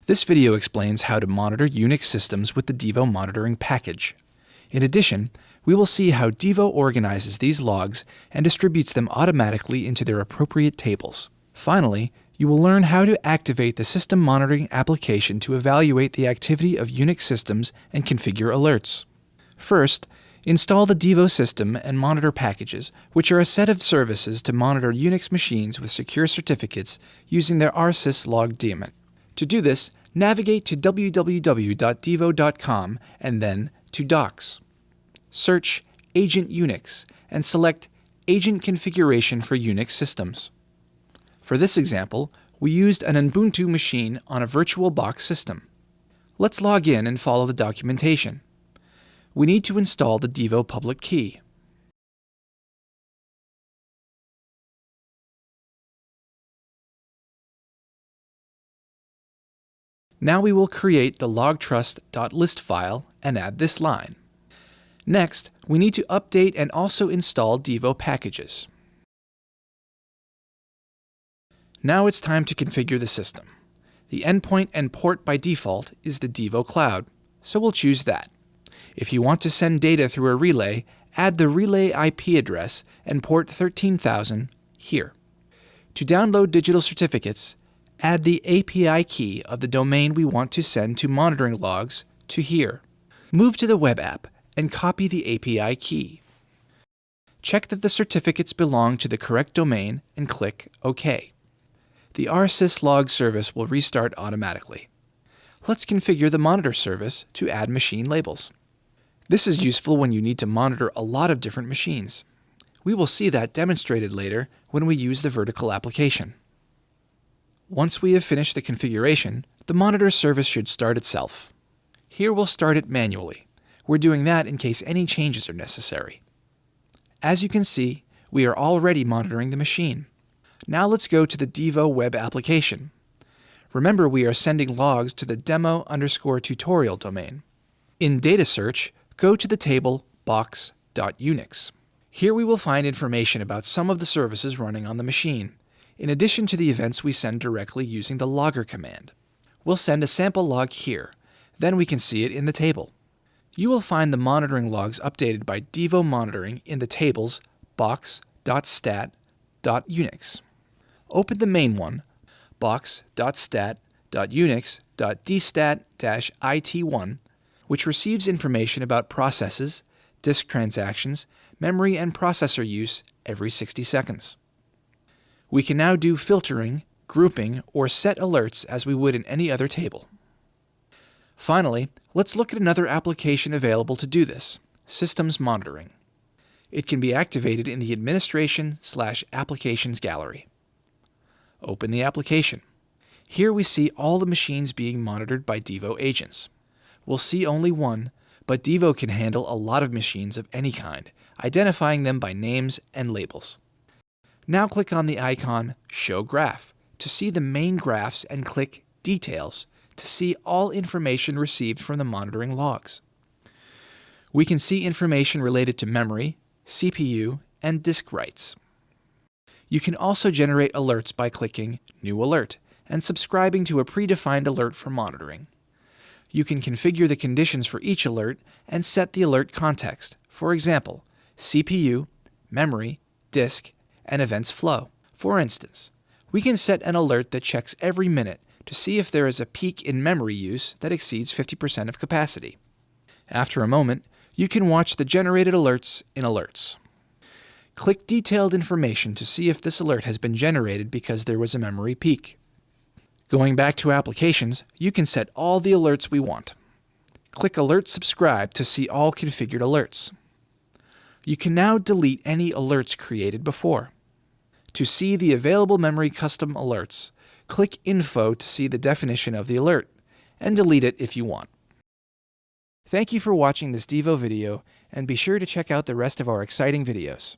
This video explains how to monitor Unix systems with the Devo Monitoring package. In addition, we will see how Devo organizes these logs and distributes them automatically into their appropriate tables. Finally, you will learn how to activate the system monitoring application to evaluate the activity of Unix systems and configure alerts. First, install the Devo system and monitor packages, which are a set of services to monitor Unix machines with secure certificates using their rsyslog daemon. To do this, navigate to www.devo.com and then to Docs. Search Agent Unix and select Agent Configuration for Unix Systems. For this example, we used an Ubuntu machine on a VirtualBox system. Let's log in and follow the documentation. We need to install the Devo public key. Now we will create the logtrust.list file and add this line. Next, we need to update and also install Devo packages. Now it's time to configure the system. The endpoint and port by default is the Devo Cloud, so we'll choose that. If you want to send data through a relay, add the relay IP address and port 13,000 here. To download digital certificates, add the API key of the domain we want to send to monitoring logs to here. Move to the web app and copy the API key. Check that the certificates belong to the correct domain and click OK. The rsyslog service will restart automatically. Let's configure the monitor service to add machine labels. This is useful when you need to monitor a lot of different machines. We will see that demonstrated later when we use the vertical application. Once we have finished the configuration, the monitor service should start itself. Here we'll start it manually. We're doing that in case any changes are necessary. As you can see, we are already monitoring the machine. Now let's go to the Devo web application. Remember, we are sending logs to the demo_tutorial domain. In data search, go to the table box.unix. Here we will find information about some of the services running on the machine, in addition to the events we send directly using the logger command. We'll send a sample log here, then we can see it in the table. You will find the monitoring logs updated by Devo Monitoring in the tables box.stat.unix. Open the main one, box.stat.unix.dstat-it1, which receives information about processes, disk transactions, memory, and processor use every 60 seconds. We can now do filtering, grouping, or set alerts as we would in any other table. Finally, let's look at another application available to do this, Systems Monitoring. It can be activated in the Administration/Applications gallery. Open the application. Here we see all the machines being monitored by Devo agents. We'll see only one, but Devo can handle a lot of machines of any kind, identifying them by names and labels. Now click on the icon Show Graph to see the main graphs and click Details to see all information received from the monitoring logs. We can see information related to memory, CPU, and disk writes. You can also generate alerts by clicking New Alert and subscribing to a predefined alert for monitoring. You can configure the conditions for each alert and set the alert context, for example, CPU, memory, disk, and events flow. For instance, we can set an alert that checks every minute to see if there is a peak in memory use that exceeds 50% of capacity. After a moment, you can watch the generated alerts in Alerts. Click Detailed Information to see if this alert has been generated because there was a memory peak. Going back to Applications, you can set all the alerts we want. Click Alert Subscribe to see all configured alerts. You can now delete any alerts created before. To see the available memory custom alerts, click Info to see the definition of the alert, and delete it if you want. Thank you for watching this Devo video, and be sure to check out the rest of our exciting videos.